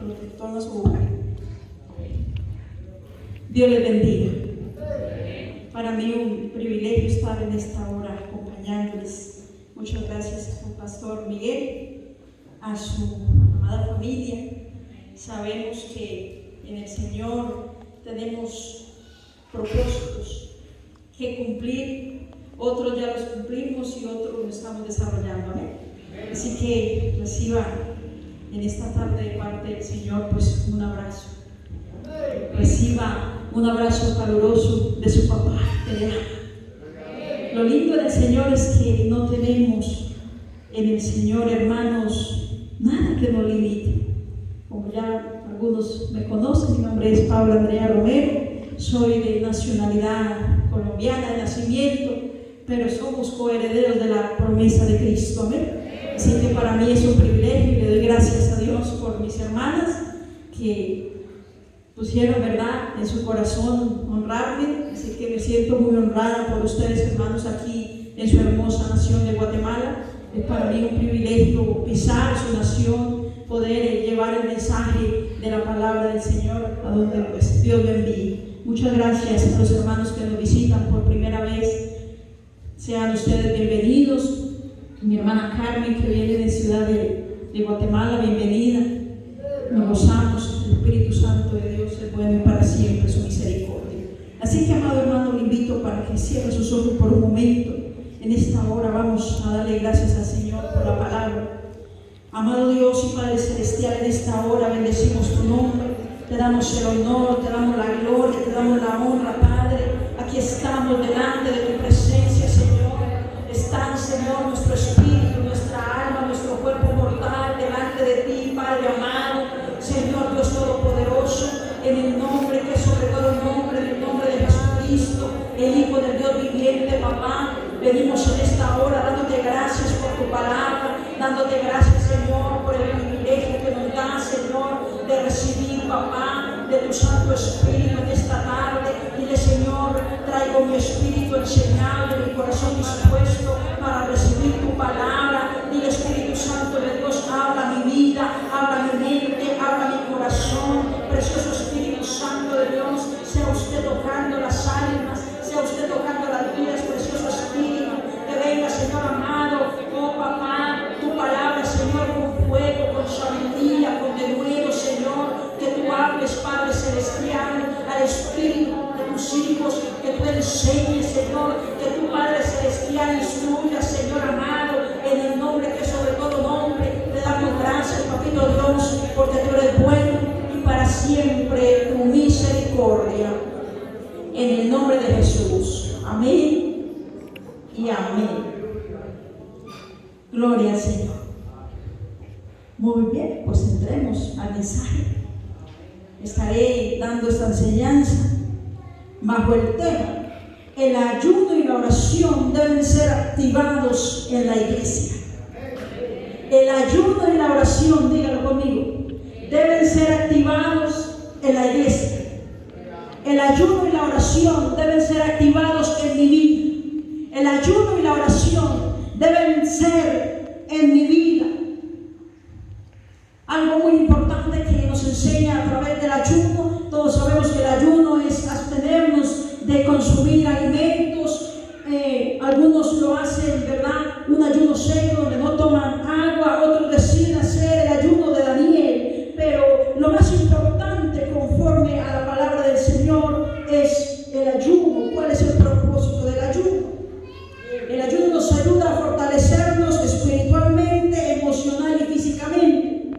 protector a su hogar. Dios les bendiga. Para mí un privilegio estar en esta hora acompañándoles. Muchas gracias al pastor Miguel, a su amada familia. Sabemos que en el Señor tenemos propósitos que cumplir. Otros ya los cumplimos y otros los estamos desarrollando. ¿Amén? Así que reciba en esta tarde de parte del Señor pues un abrazo. Reciba un abrazo caluroso de su papá. Lo lindo del Señor es que no tenemos en el Señor, hermanos, nada que nos limite. Como ya algunos me conocen, mi nombre es Paula Andrea Romero, soy de nacionalidad colombiana de nacimiento, pero somos coherederos de la promesa de Cristo. Amén. Así que para mí es un privilegio y le doy gracias a Dios por mis hermanas que pusieron, verdad, en su corazón honrarme. Así que me siento muy honrada por ustedes, hermanos, aquí en su hermosa nación de Guatemala. Es para mí un privilegio pisar su nación, poder llevar el mensaje de la palabra del Señor a donde pues Dios me envíe. Muchas gracias a los hermanos que nos visitan por primera vez. Sean ustedes bienvenidos. Mi hermana Carmen, que viene de Ciudad de Guatemala, bienvenida. Nos gozamos, el Espíritu Santo de Dios es bueno y para siempre su misericordia. Así que, amado hermano, le invito para que cierre sus ojos por un momento. En esta hora vamos a darle gracias al Señor por la palabra. Amado Dios y Padre Celestial, en esta hora bendecimos tu nombre. Te damos el honor, te damos la gloria, te damos la honra, Padre. Aquí estamos delante de tu presencia, Señor. Están, Señor, nuestro espíritu, nuestra alma, nuestro cuerpo mortal delante de ti, Padre amado, Señor Dios Todopoderoso, en el nombre que es sobre todo el nombre, en el nombre de Jesucristo, el Hijo del Dios viviente, papá. Venimos en esta hora dándote gracias por tu palabra, dándote gracias, Señor, por el privilegio que nos da, Señor, de recibir, papá, de tu Santo Espíritu en esta tarde. Dile, Señor, traigo mi espíritu enseñado, mi corazón dispuesto para recibir tu palabra. Dile, Espíritu Santo de Dios, habla mi vida, habla mi mente, habla mi corazón. Precioso Espíritu Santo de Dios, sea usted tocando las almas, sea usted tocando las vidas, precioso Espíritu, que venga, Señor amado, oh papá, tu palabra, Señor, con fuego, con sabiduría, con denuedo, Señor, que tú hables, Padre Celestial, al Espíritu de tus hijos, que tú enseñes, Señor, que tu Padre Celestial instruya, Señor amado, en el nombre que sobre todo nombre. Te damos gracias, Papito Dios, porque tú eres bueno y para siempre tu misericordia. En el nombre de Jesús. Amén y amén. Gloria al Señor. Muy bien, pues entremos al mensaje. Estaré dando esta enseñanza bajo el tema: el ayuno y la oración deben ser activados en la iglesia. El ayuno y la oración, dígalo conmigo, deben ser activados en la iglesia. El ayuno y la oración deben ser activados en mi vida. El ayuno y la oración deben ser en mi vida. Algo muy importante que nos enseña a través del ayuno. Todos sabemos que el ayuno es abstenernos de consumir alimentos. Algunos lo hacen, ¿verdad? Un ayuno seco donde no toman agua. Otros deciden hacer el ayuno de Daniel. Pero lo más importante, conforme a la palabra del Señor, es el ayuno. ¿Cuál es el propósito del ayuno? El ayuno nos ayuda a fortalecernos espiritualmente, emocional y físicamente.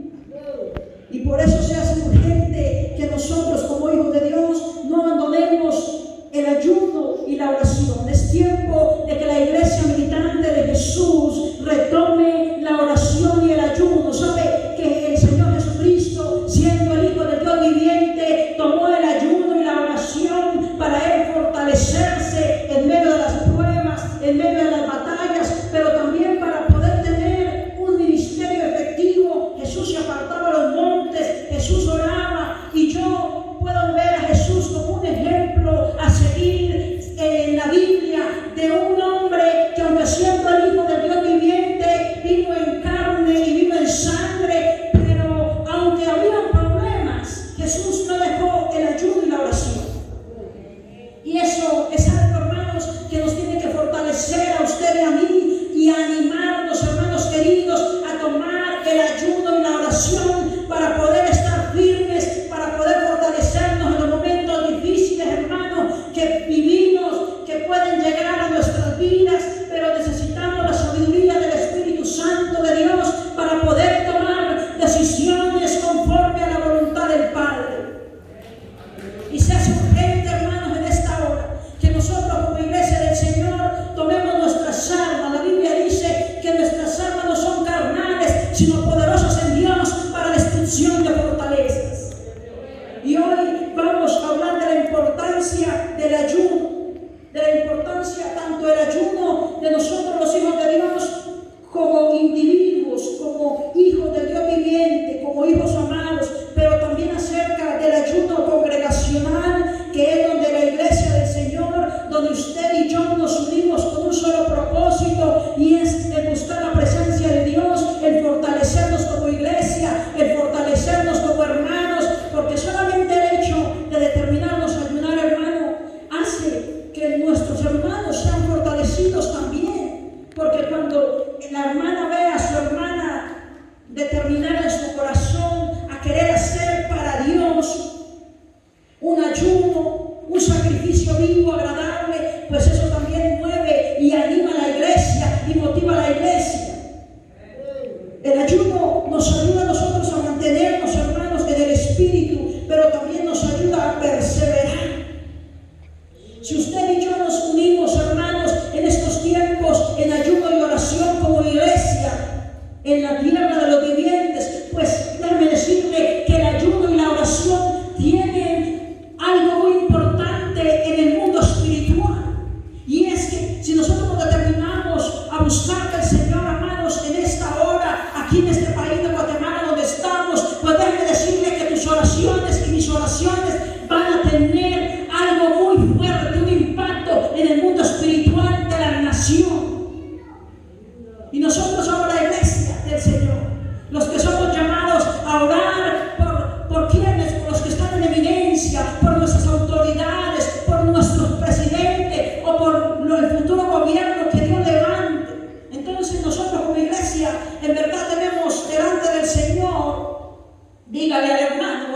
Y por eso se hace urgente que nosotros, como hijos de Dios, no abandonemos el ayuno y la oración. Es tiempo de que la iglesia militante de Jesús retome la oración y el ayuno. ¿Sabe que el Señor Jesucristo, siendo el Hijo de Dios viviente, tomó el ayuno y la oración para Él fortalecerse en medio de las pruebas, en medio de las batallas, pero también para poder tener un ministerio efectivo? Jesús se apartaba a los montes,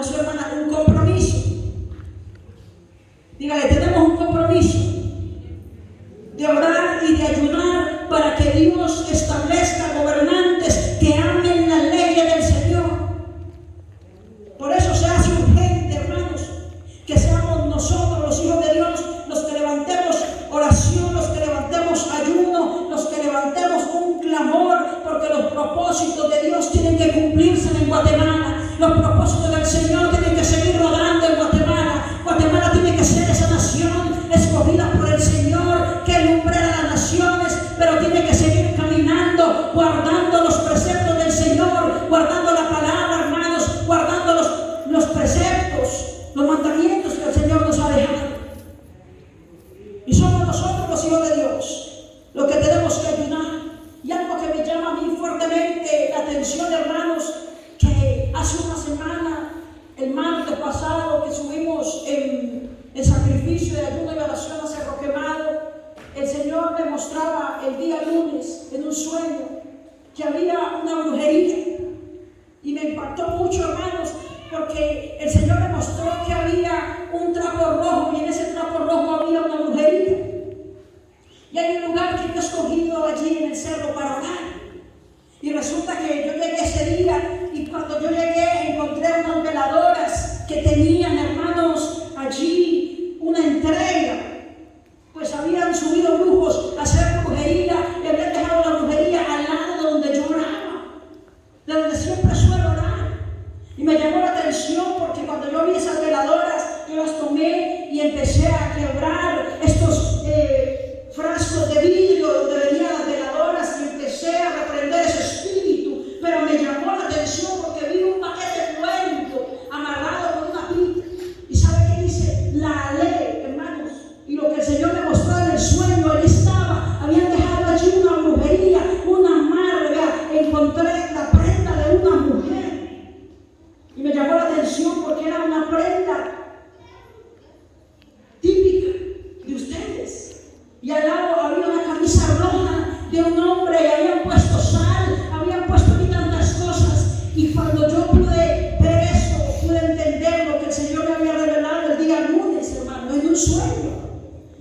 hermano o su hermana, un compromiso. Dígale, tenemos un compromiso de orar y de ayunar para que Dios establezca gobernantes que amen las leyes del Señor. Por eso se hace urgente, hermanos, que seamos nosotros, los hijos de Dios, los que levantemos oración, los que levantemos ayuno, los que levantemos un clamor, porque los propósitos de Dios tienen que cumplirse en Guatemala. Los propósitos del Señor tienen que seguir rodando en Guatemala. Guatemala tiene que ser esa nación escogida por el Señor, que alumbrará a las naciones, pero tiene que seguir caminando, guardando los preceptos del Señor, guardando la palabra, hermanos, guardando los preceptos, los mandamientos que el Señor nos ha dejado. Y somos nosotros, los hijos de Dios, los que tenemos que ayunar. Y algo que me llama a mí fuertemente la atención, hermanos, que hace una semana, el martes pasado, que subimos en el sacrificio de ayuno y oración a Cerro Quemado, el Señor me mostraba el día lunes en un sueño que había una brujería. Y me impactó mucho, hermanos, porque el Señor me mostró que había un trapo rojo y en ese trapo rojo había una brujería. Y hay un lugar que yo he escogido allí en el cerro para orar. Y resulta que yo llegué ese día y cuando yo llegué encontré unas veladoras que tenían, hermanos, allí una entrega. Pues habían subido brujos a hacer brujería y habían dejado la brujería al lado de donde yo oraba, de donde siempre suelo orar. Y me llamó la atención porque cuando yo vi esas veladoras, yo las tomé y empecé a quebrar estos frascos de vidrio donde venían las veladoras y empecé a reprender ese espíritu. Pero me llamó la atención porque vi un paquete nuevo amarrado con una pita. ¿Y sabe qué dice? La ley, hermanos. Y lo que el Señor me mostró en el sueño, ahí estaba. Habían dejado allí una brujería, una amarga. Encontré la prenda de una mujer. Y me llamó la atención porque era una prenda típica de ustedes. Y al lado había una camisa roja de un hombre y habían puesto sal, habían puesto aquí tantas cosas. Y cuando yo pude ver eso, pude entender lo que el Señor me había revelado el día lunes, hermano, en un sueño.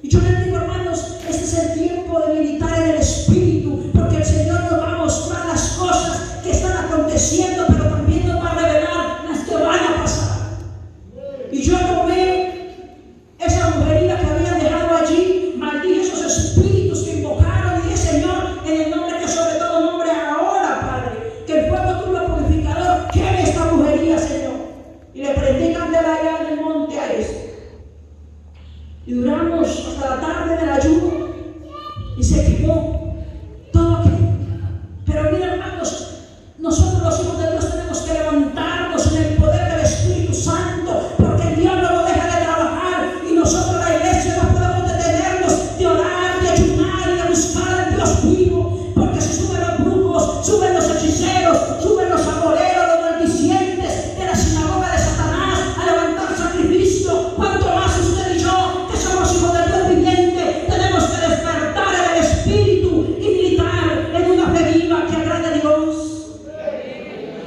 Y yo les digo, hermanos, este es el tiempo de militar en el Espíritu, porque el Señor nos va a mostrar las cosas que están aconteciendo, pero también nos va a revelar las que van a pasar. Y yo tomé esa brujería que habían dejado allí, maldije esos espíritus que invocaron y dije, Señor, en el nombre que sobre todo nombre ahora, Padre, que el fuego tuyo purificador queme esta brujería, Señor. Y le prendí candela allá en el monte a eso. Y duramos hasta la tarde del ayuno y se quemó todo aquello. Pero mira, hermanos, nosotros los hijos de Dios tenemos que levantarnos en el poder del Espíritu Santo, porque el diablo no deja de trabajar y nosotros, la iglesia, no podemos detenernos de orar, de ayunar y de buscar al Dios vivo, porque si suben los brujos, suben los hechiceros, suben los agoreros, los maldicientes de la sinagoga de Satanás a levantar sacrificio. ¿Cuánto más usted y yo, que somos hijos de Dios viviente, tenemos que despertar en el Espíritu y militar en una fe viva que agrade a Dios?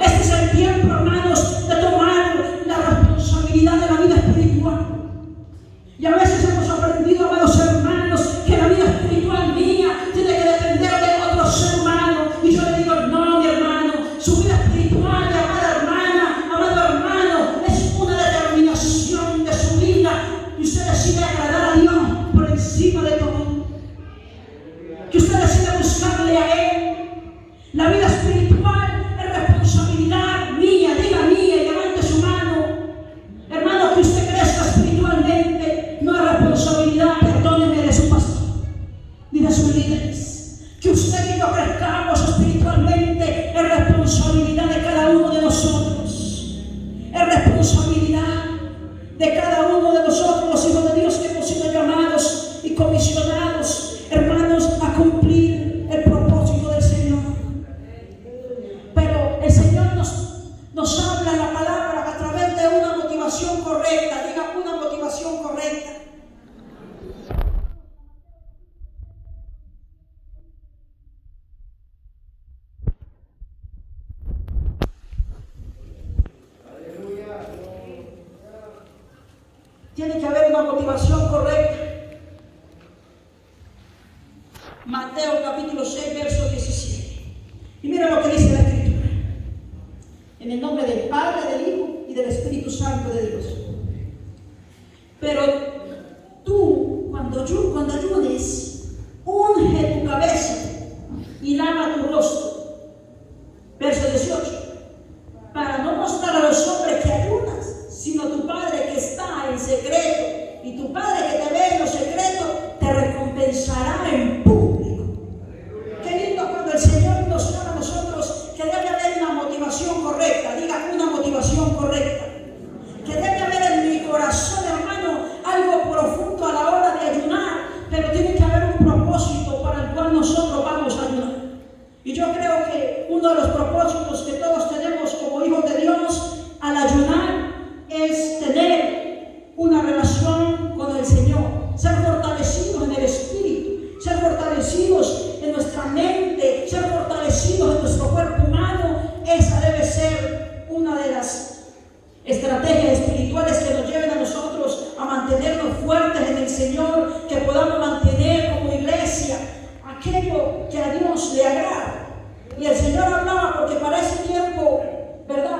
Este es el tiempo, hermanos, de tomar la responsabilidad de la vida espiritual. Y a veces hemos aprendido, amados hermanos, que la vida espiritual mía tiene que depender de otro ser humano. Y yo le digo, no, mi hermano, su vida espiritual, mi amada hermana, amado hermano, es una determinación de su vida. Y usted decide agradar a Dios por encima de todo. Que usted decide buscarle a Él. La vida espiritual es responsabilidad mía, diga mía y levante su mano. Hermano, que usted crezca espiritualmente no es responsabilidad, perdóneme, de su pastor ni de sus líderes. Que usted y yo crezcamos espiritualmente es responsabilidad de cada uno de nosotros. Es responsabilidad de cada uno de nosotros, los hijos de Dios, que hemos sido llamados y comisionados, hermanos, a cumplir el propósito del Señor. Pero el Señor nos habla la palabra a través de una motivación correcta. Diga, una motivación correcta. Tiene que haber una motivación correcta. Mateo capítulo 6, verso 17. Y mira lo que dice la Escritura. En el nombre del Padre, del Hijo y del Espíritu Santo de Dios. Pero tú, cuando ayunes, unge tu cabeza y lava tu rostro. Verso 18. Para no mostrar a los hombres que ayunas, sino tu Padre que está en secreto. Y tu Padre que te ve en lo secreto, te recompensará en público. Qué lindo cuando el Señor nos llama a nosotros, que debe haber una motivación correcta. Diga, una motivación correcta. Que debe haber en mi corazón, hermano, algo profundo a la hora de ayunar, pero tiene que haber un propósito para el cual nosotros vamos a ayunar. Y yo creo que uno de los propósitos que todos tenemos como hijos de Dios al ayunar es tener una relación con el Señor, ser fortalecidos en el Espíritu, ser fortalecidos en nuestra mente, ser fortalecidos en nuestro cuerpo humano. Esa debe ser una de las estrategias espirituales que nos lleven a nosotros a mantenernos fuertes en el Señor, que podamos mantener como iglesia aquello que a Dios le agrada. Y el Señor hablaba porque para ese tiempo, ¿verdad?,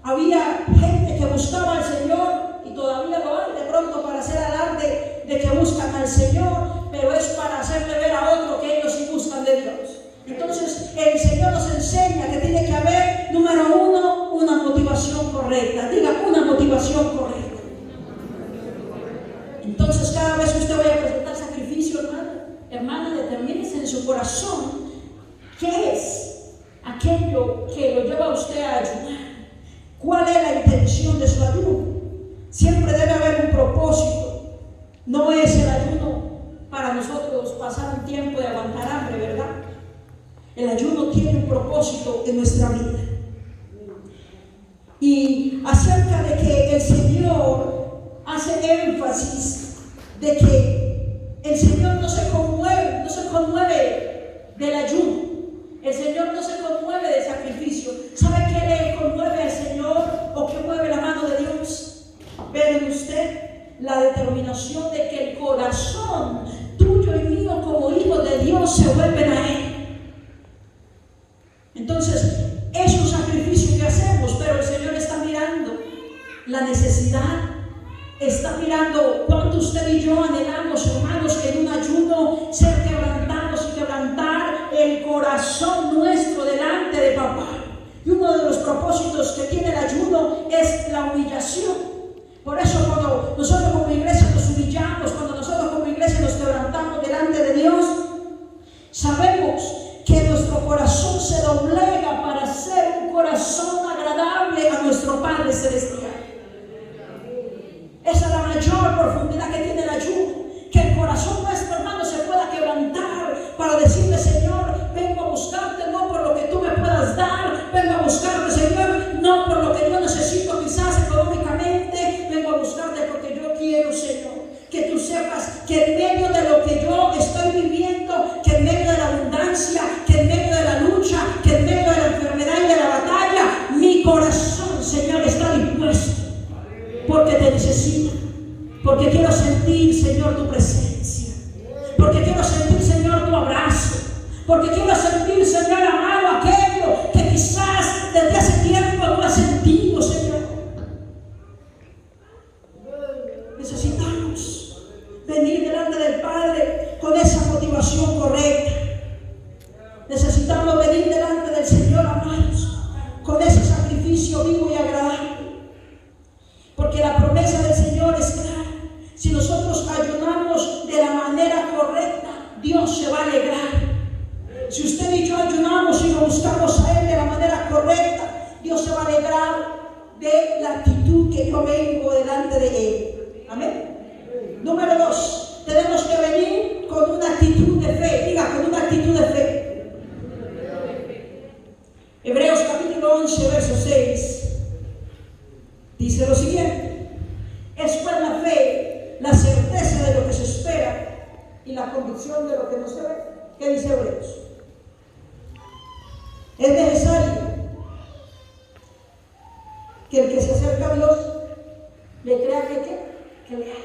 había gente que buscaba al Señor, y todavía lo hay de pronto para hacer alarde de que buscan al Señor, pero es para hacerle ver a otro que ellos sí buscan de Dios. Entonces el Señor nos enseña que tiene que haber, número uno, una motivación correcta. Diga, una motivación correcta. Entonces cada vez que usted vaya a presentar sacrificio, hermana, determínese en su corazón qué es aquello que lo lleva a usted a ayunar. ¿Cuál es la intención de su ayuno? Siempre debe haber un propósito. No es el ayuno para nosotros pasar un tiempo de aguantar hambre, ¿verdad? El ayuno tiene un propósito en nuestra vida. Y acerca de que el Señor hace énfasis de que el Señor no se conmueve del ayuno. El Señor no se conmueve del sacrificio. ¿Sabe qué le conmueve al Señor o qué mueve la mano de Dios? Ver en usted la determinación de que el corazón tuyo y mío como hijos de Dios se vuelven a Él. Entonces, es un sacrificio que hacemos, pero el Señor está mirando la necesidad, está mirando cuánto usted y yo anhelamos, hermanos, que en un ayuno ser quebrantados y quebrantar el corazón nuestro delante de papá. Y uno de los propósitos que tiene el ayuno es la humillación. Por eso cuando nosotros como iglesia nos humillamos, cuando nosotros como iglesia nos quebrantamos delante de Dios, sabemos que nuestro corazón se doblega para ser un corazón agradable a nuestro Padre Celestial. Esa es la mayor profundidad que tiene el ayuno, que el corazón nuestro, hermano, se pueda quebrantar para decirle: Señor, vengo a buscarte no por lo que tú me puedas dar, vengo a buscarte, Señor, no por lo que yo necesito quizás económicamente, vengo a buscarte porque yo quiero, Señor, que tú sepas que en medio de lo que yo estoy viviendo, que en medio de la abundancia, que en medio de la lucha, que en medio de la enfermedad y de la batalla, mi corazón, Señor, está dispuesto, porque te necesito, porque quiero sentir, Señor, tu presencia, porque quiero sentir, Señor, tu abrazo, porque quiero sentir, Señor amado, aquello que quizás desde hace tiempo no has sentido, Señor. Necesitamos venir delante del Padre con esa motivación correcta. Necesitamos venir delante del Señor, amados, con ese sacrificio vivo y agradable. Porque la promesa del Señor es clara. Si nosotros ayunamos de la manera correcta, Dios se va a alegrar. Si usted y yo ayunamos y lo buscamos a Él de la manera correcta, Dios se va a alegrar de la actitud que yo vengo delante de Él. Amén. Número 2, tenemos que venir con una actitud de fe. Diga, con una actitud de fe. Hebreos capítulo 11, verso 6. Dice lo siguiente: es pues la fe, la certeza de lo que se espera y la convicción de lo que no se ve. ¿Qué dice Hebreos? Es necesario que el que se acerca a Dios le crea que le hay.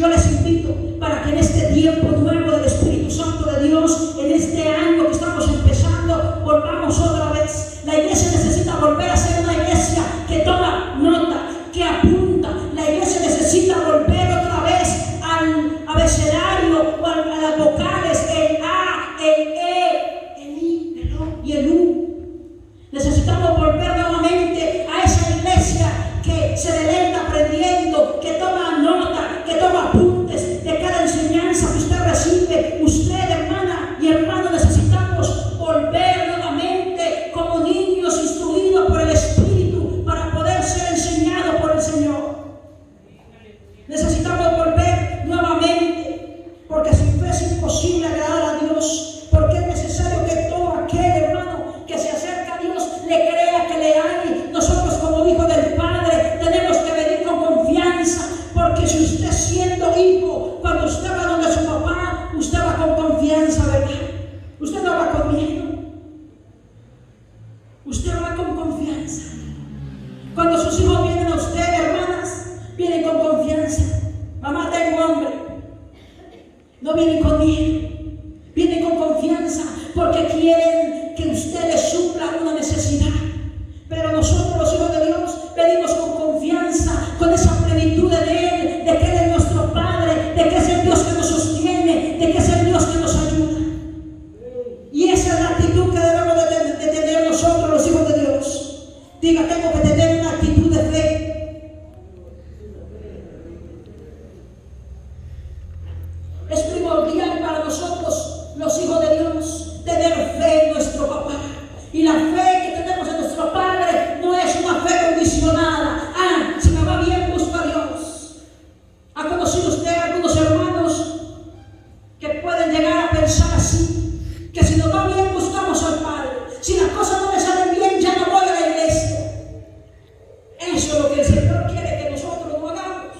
Yo les invito para que en este tiempo nuevo del Espíritu Santo de Dios, en este año que estamos empezando, volvamos otra vez. La iglesia necesita volver a ser una iglesia que toma nota, que apunta. La iglesia necesita volver otra vez al abecedario o a las vocales, el A, el E, el I, el O y el U. Necesitamos volver nuevamente a esa iglesia que se deleita aprendiendo, que toma nota, que toma apuntes de cada enseñanza que usted recibe. Usted, hermana y hermano, necesitamos volver nuevamente como niños instruidos por el Espíritu para poder ser enseñados por el Señor. Necesitamos volver nuevamente, porque sin fe es imposible agradar a Dios, porque es necesario que todo aquel hermano que se acerca a Dios le crea que le hay. Nosotros como hijos del Padre tenemos que venir con confianza, porque si usted siendo hijo, cuando usted va donde su papá, usted va con confianza, ¿verdad? Usted no va con miedo, usted va con confianza. Cuando sus hijos vienen a usted, hermanas, vienen con confianza. Mamá, tengo hambre. No vienen con miedo, vienen con confianza, porque quieren que usted les supla una necesidad. Pero nosotros, los hijos de Dios, venimos con confianza, con esa plenitud de Él, de que Él es nuestro Padre, de que es el Dios que nos sostiene, de que es el Dios que nos ayuda. Y esa es la actitud que debemos de tener nosotros, los hijos de Dios. Diga, tengo que tener una actitud de fe. Es primordial para nosotros, los hijos de Dios, tener fe en nuestro papá. Y la fe que tenemos en nuestro Padre no es una fe condicionada. Ah, si me va bien, busco a Dios. ¿Ha conocido usted a algunos hermanos que pueden llegar a pensar así? Que si nos va bien, buscamos al Padre. Si las cosas no me salen bien, ya no voy a la iglesia. Eso es lo que el Señor quiere que nosotros no hagamos.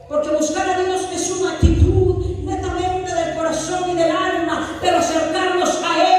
Porque buscar a Dios es una actitud netamente del corazón y del alma, pero acercarnos a Él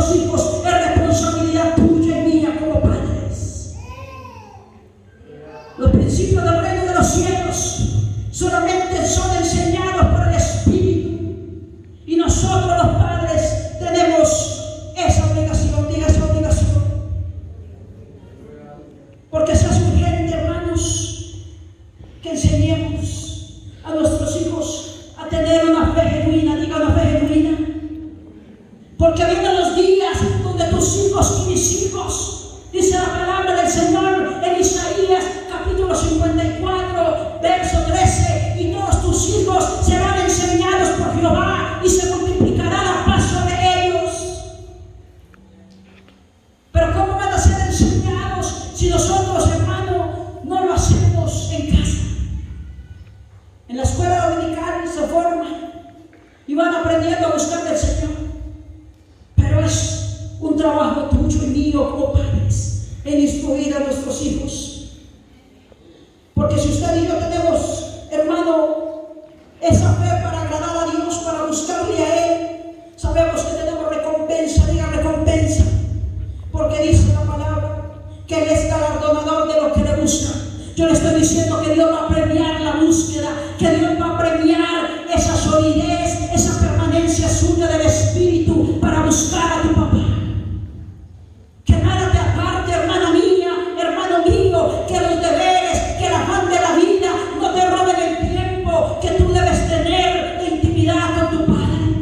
nuestros hijos es responsabilidad tuya y mía como padres. Los principios del reino de los cielos solamente son enseñados por el Espíritu, y nosotros los padres tenemos esa obligación. Diga esa obligación, porque se hace urgente, hermanos, que enseñemos a nuestros hijos a tener una fe genuina. Diga una fe genuina, porque vienen los días donde tus hijos y mis hijos, dice la palabra del Señor en Isaías capítulo 54 verso 13, y todos tus hijos serán enseñados por Jehová y se multiplicará la paz sobre ellos. Pero ¿cómo van a ser enseñados si nosotros, hermano, no lo hacemos en casa? En la escuela dominical se forman y van aprendiendo a buscar del Señor, pero es un trabajo tuyo y mío como padres en instruir a nuestros hijos. Porque si usted y yo tenemos, hermano, esa fe para agradar a Dios, para buscarle a Él, sabemos que tenemos recompensa. Diga recompensa, porque dice la palabra que Él es galardonador de los que le buscan. Yo le estoy diciendo que Dios va a premiar la búsqueda, que Dios va a premiar esa solidez, esa permanencia suya del Espíritu para buscar a tu papá. Que nada te aparte, hermana mía, hermano mío, que los deberes, que el afán de la vida no te roben el tiempo que tú debes tener de intimidad con tu Padre.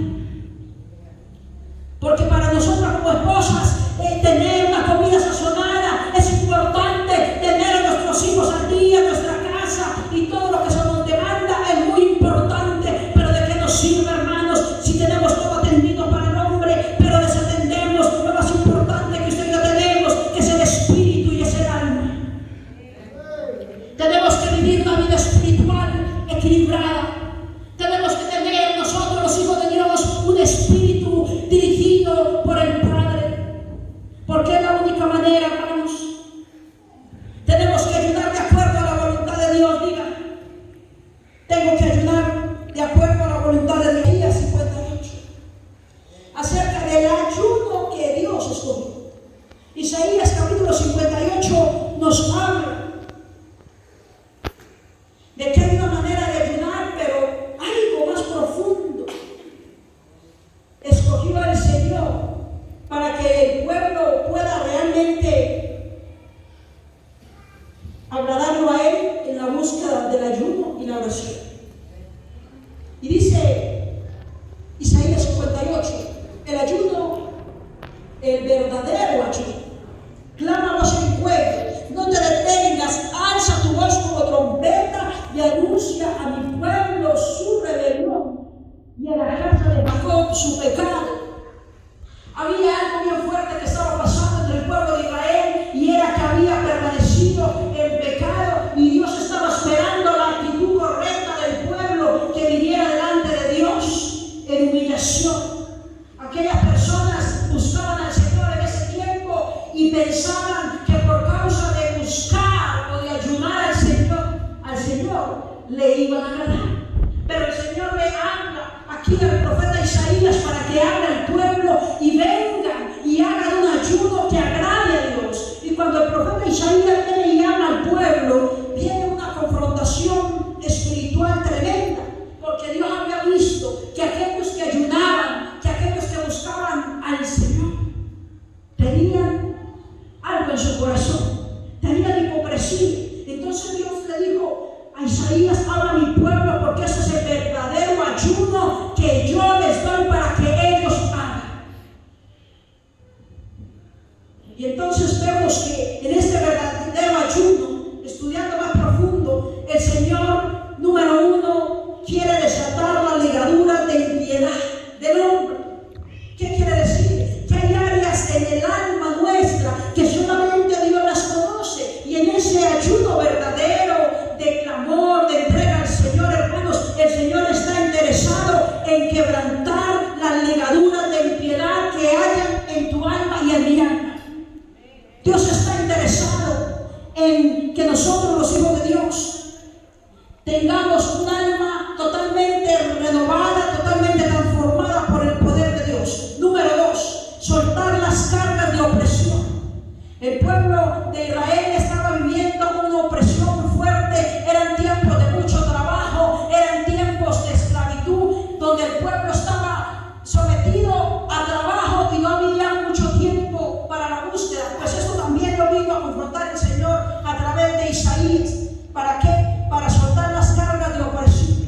Porque para nosotros como esposas, tener una comida sazonada es importante, tener a nuestros hijos al día, nuestra casa y todo lo que se nos demanda es muy importante. Pero ¿de qué nos sirve, hermanos, si tenemos todo atendido para el hombre, pero desatendemos lo más importante que usted y yo tenemos, que es el espíritu y es el alma? Tenemos que vivir una vida espiritual equilibrada. Tenemos que tener nosotros, los hijos de Dios, un espíritu dirigido por el Padre, porque es la única manera, hermanos. Tenemos que ayudar de acuerdo a la voluntad de Dios. Diga, tengo que ayudar de acuerdo a la voluntad de Dios. Isaías 58, acerca del ayuno que Dios escogió. Isaías capítulo 58 nos habla de que hay una manera de ayunar, pero algo más profundo escogió el Señor para que el pueblo pueda realmente agradarlo a Él en la búsqueda del ayuno y la oración. Y dice Isaías 58, el ayuno, el verdadero ayuno. Clama a voz en cuello, no te detengas, alza tu voz como trompeta y anuncia a mi pueblo su rebelión y a la casa de Jacob su pecado. Había algo bien fuerte que estaba pasando entre el pueblo de Israel, y era que había permanecido en pecado, y Dios estaba esperando la actitud correcta del pueblo que viniera delante de Dios en humillación. Aquellas personas buscaban al Señor en ese tiempo y pensaban que por causa de buscar o de ayunar al Señor le iban a agradar. Pero el Señor le habla aquí al profeta Isaías para que haga el pueblo y vengan y hagan un ayuno que agrade a Dios. Y cuando el profeta Isaías viene y habla al pueblo, viene una confrontación espiritual tremenda, porque Dios había visto que aquellos que ayunaban, que aquellos que buscaban al Señor, tenían algo en su corazón, tenían hipocresía. Entonces Dios le dijo a Isaías, habla a mi pueblo, porque ese es el verdadero ayuno que yo les doy para que ellos hagan. Y entonces vemos que en este verdadero ayuno, estudiando más profundo, el Señor, número uno, quiere desatar la ligadura de impiedad del hombre. ¿Qué quiere decir? Que hay áreas en el alma nuestra que solamente Dios las conoce, y en ese ayuno verdadero de clamor, de entrega al Señor, hermanos, el Señor está interesado en quebrantar las ligaduras de impiedad que hayan en tu alma y en mi alma. Dios está interesado en que nosotros, los hijos El pueblo de Israel estaba viviendo una opresión fuerte, eran tiempos de mucho trabajo, eran tiempos de esclavitud, donde el pueblo estaba sometido a trabajo y no había mucho tiempo para la búsqueda. Pues eso también lo vino a confrontar el Señor a través de Isaías. ¿Para qué? Para soltar las cargas de opresión.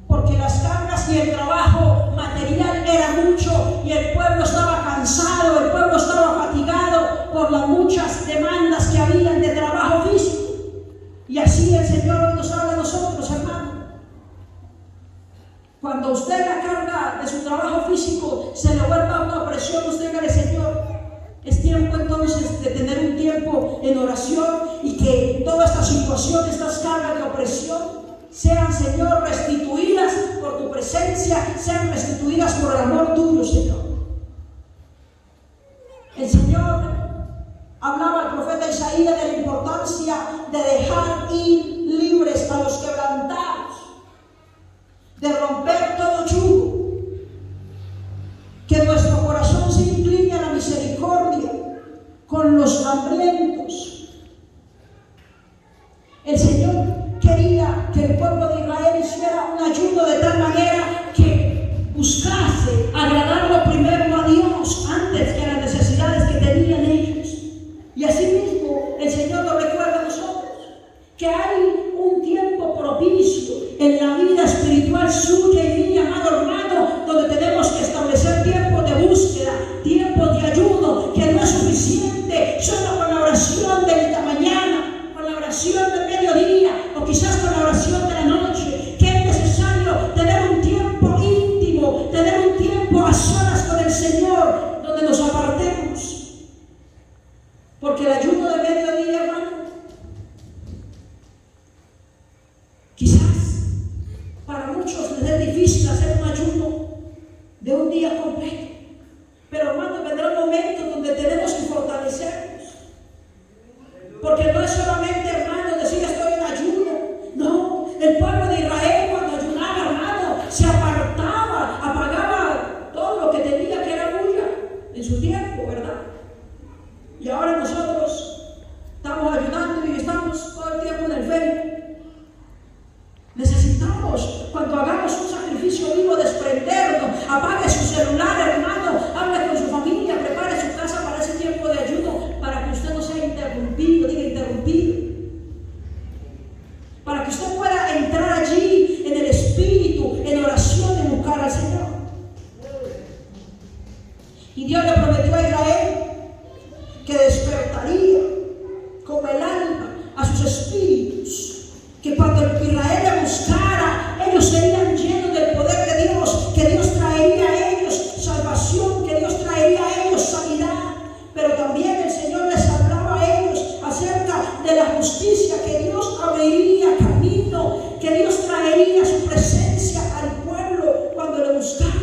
Porque las cargas y el trabajo material era mucho y el pueblo estaba cansado, el pueblo estaba fatigado por las muchas demandas que habían de trabajo físico. Y así el Señor hoy nos habla a nosotros, hermano. Cuando usted la carga de su trabajo físico se le vuelva una opresión, usted dígale: Señor, es tiempo entonces de tener un tiempo en oración y que toda esta situación, estas cargas de opresión, sean, Señor, restituidas por tu presencia, sean restituidas por el amor tuyo, Señor. El Señor hablaba al profeta Isaías de la importancia de dejar ir libres a los quebrantados, de romper todo yugo, que nuestro corazón se incline a la misericordia con los hambrientos. El Señor quería que el pueblo de Israel hiciera un ayuno de tal manera que buscase agradarlo primero a Dios antes que a las necesidades que tenían ellos. Y asimismo el Señor nos recuerda a nosotros que hay un tiempo propicio en la vida espiritual suya y mía, amado hermano, donde tenemos que establecer tiempos de búsqueda, tiempos de ayuno, que no es suficiente solo con la oración de la mañana, con la oración del mediodía o quizás con la oración de la noche, que es necesario tener un tiempo íntimo, tener un tiempo a solas con el Señor, donde nos apartemos. Porque el ayuno de mediodía, hermano, quizás para muchos les es difícil hacer un ayuno de un día completo. Pero, hermano, vendrá un momento donde tenemos que fortalecernos. Porque no es solamente, hermano, decir estoy en ayuno. No, el pueblo de Israel cuando ayunaba, hermano, se apartaba, apagaba todo lo que tenía que era bulla en su tiempo, ¿verdad? Y ahora nosotros estamos ayunando y estamos todo el tiempo en el Facebook. Necesitamos, cuando hagamos un sacrificio vivo, desprendernos. Apague su celular, hermano, hable con su familia, prepare su casa para ese tiempo de ayuno, para que usted no sea interrumpido, diga interrumpido, para que usted pueda entrar allí en el Espíritu, en oración, en buscar al Señor. Y Dios le prometió a Israel que despertaría como el alma a sus espíritus, que cuando Israel le buscara, ellos serían llenos del poder de Dios, que Dios traería a ellos salvación, que Dios traería a ellos sanidad. Pero también el Señor les hablaba a ellos acerca de la justicia, que Dios abriría camino, que Dios traería su presencia al pueblo cuando le buscara.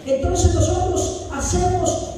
Entonces nosotros hacemos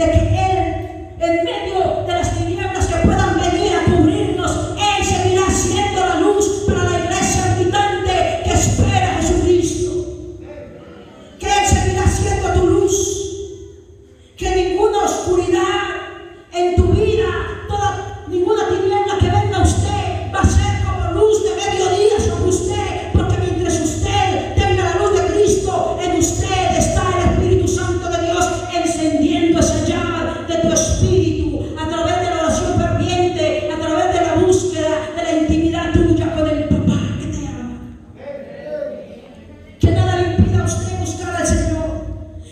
de que Él, en medio de las tinieblas que puedan venir a cubrirnos, Él seguirá siendo la luz para la iglesia militante que espera a Jesucristo. Que Él seguirá siendo tu luz. Que ninguna oscuridad en tu vida, ninguna tiniebla que venga a usted va a ser como luz de mediodía sobre usted, porque mientras usted tenga la luz de Cristo en usted, está el Espíritu Santo de Dios encendiendo esa llama de tu espíritu a través de la oración ferviente, a través de la búsqueda de la intimidad tuya con el Papá que te ama. Que nada le impida a usted buscar al Señor,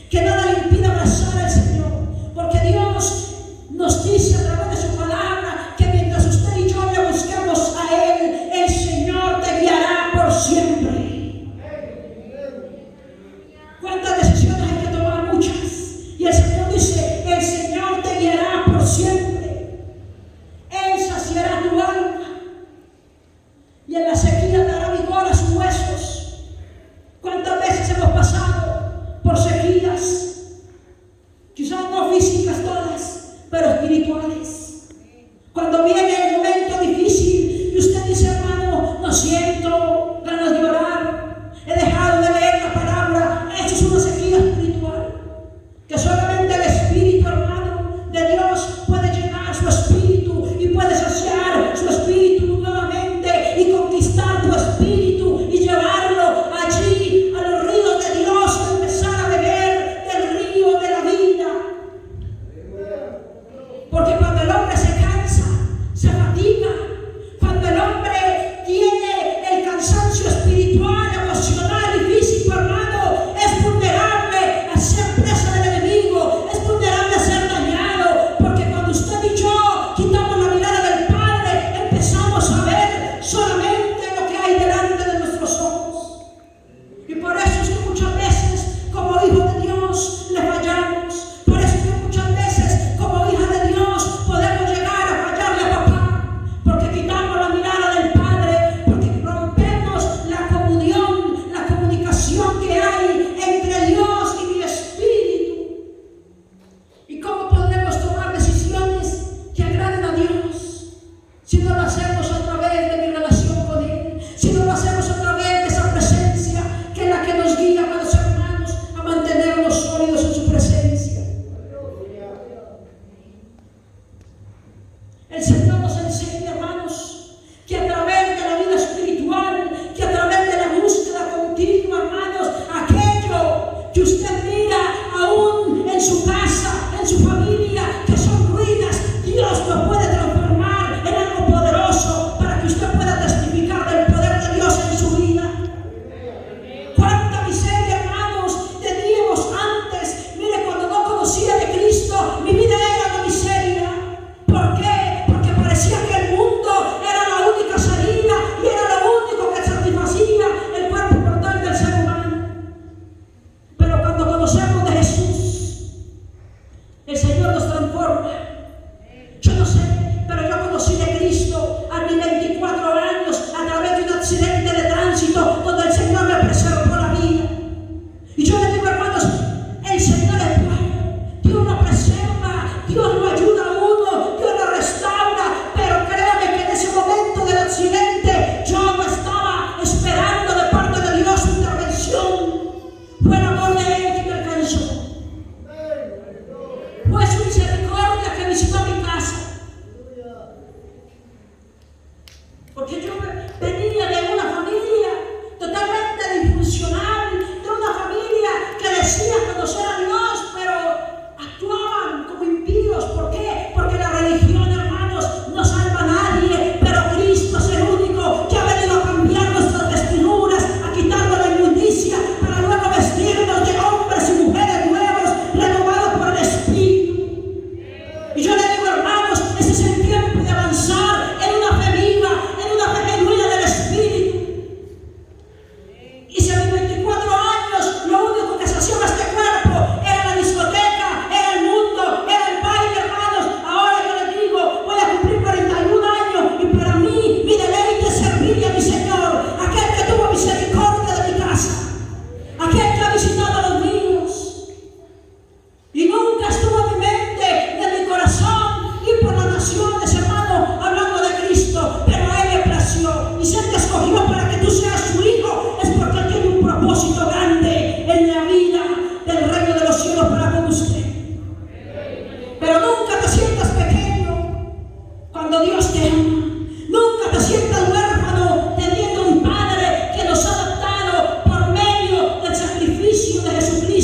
que nada le impida abrazar al Señor, porque Dios nos dice a través de su palabra que mientras usted y yo le busquemos a Él, el Señor te guiará por siempre. ¿Cuántas decisiones hay que tomar? Muchas. Y el Señor dice, el Señor te guiará por siempre. Él saciará tu alma. Y en la sequía dará vigor a sus huesos. ¿Cuántas veces hemos pasado por sequías? Quizás no físicas todas, pero espirituales. Cuando viene el momento difícil y usted dice, hermano, no siento ganas de orar, he dejado de leer la palabra, eso es una sequía espiritual. Que solamente el Espíritu, hermano, de Dios puede llenar su espíritu y puede saciar su espíritu nuevamente y conquistar tu espíritu y llevarlo allí a los ríos de Dios y empezar a beber del río de la vida. Porque cuando el hombre se cansa,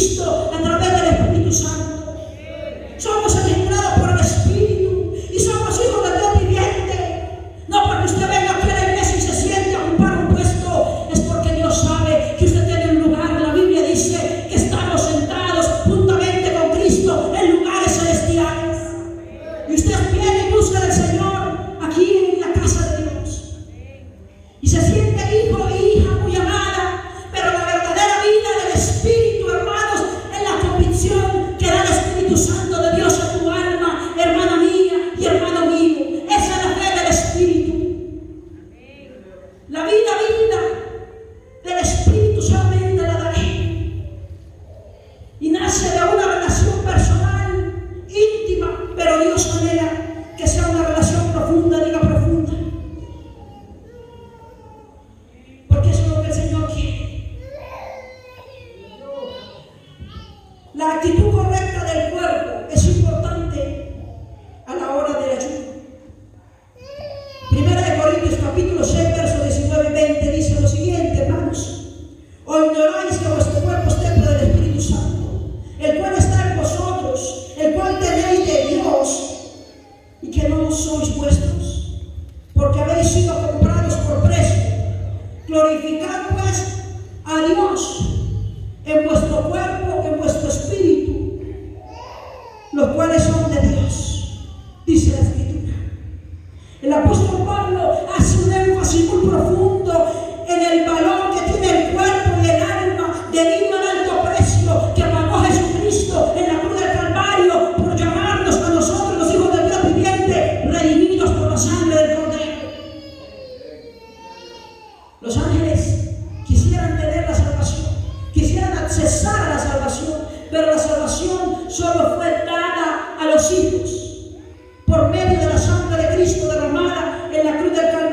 Cristo a través del Espíritu Santo. Somos engendrados por el Espíritu y somos hijos de Dios viviente. No porque usted venga aquí a la iglesia y se siente a ocupar un puesto, es porque Dios sabe que usted tiene un lugar. La Biblia dice que estamos sentados juntamente con Cristo en lugares celestiales. Y usted viene y busca del Señor aquí en la casa de Dios. Y se siente hijo e hija muy amada, pero la verdadera vida del Espíritu, hermanos, es la convicción que da el Espíritu Santo de Dios a tu alma, hermana mía y hermano mío. Esa es la fe del Espíritu. La vida del Espíritu solamente la da Él. Y nace de una relación personal, íntima, pero Dios anhela que sea una relación profunda, diga profunda. Porque eso es lo que el Señor quiere. La actitud correcta del cuerpo es importante a la hora del ayuno. Primera de Corintios capítulo 6, versos 19 y 20 dice lo siguiente, hermanos. ¿O ignoráis que vuestro cuerpo es templo del Espíritu Santo, el cual está en vosotros, el cual tenéis de Dios, y que no sois vuestros? Porque habéis sido comprados por precio. Glorificad pues a Dios en vuestro cuerpo, en vuestro espíritu, los cuales son de Dios, dice la Escritura. El apóstol Pablo hace un énfasis muy profundo en el valor que tiene el cuerpo y el alma debido al alto precio que pagó Jesucristo en la cruz del Calvario por llamarnos a nosotros, los hijos del Dios viviente, redimidos por la sangre del Cordero. Los ángeles quisieran tener la salvación, quisieran accesar a la salvación, pero la salvación solo fue dada a los hijos por medio de la sangre de Cristo derramada en la cruz del Calvario.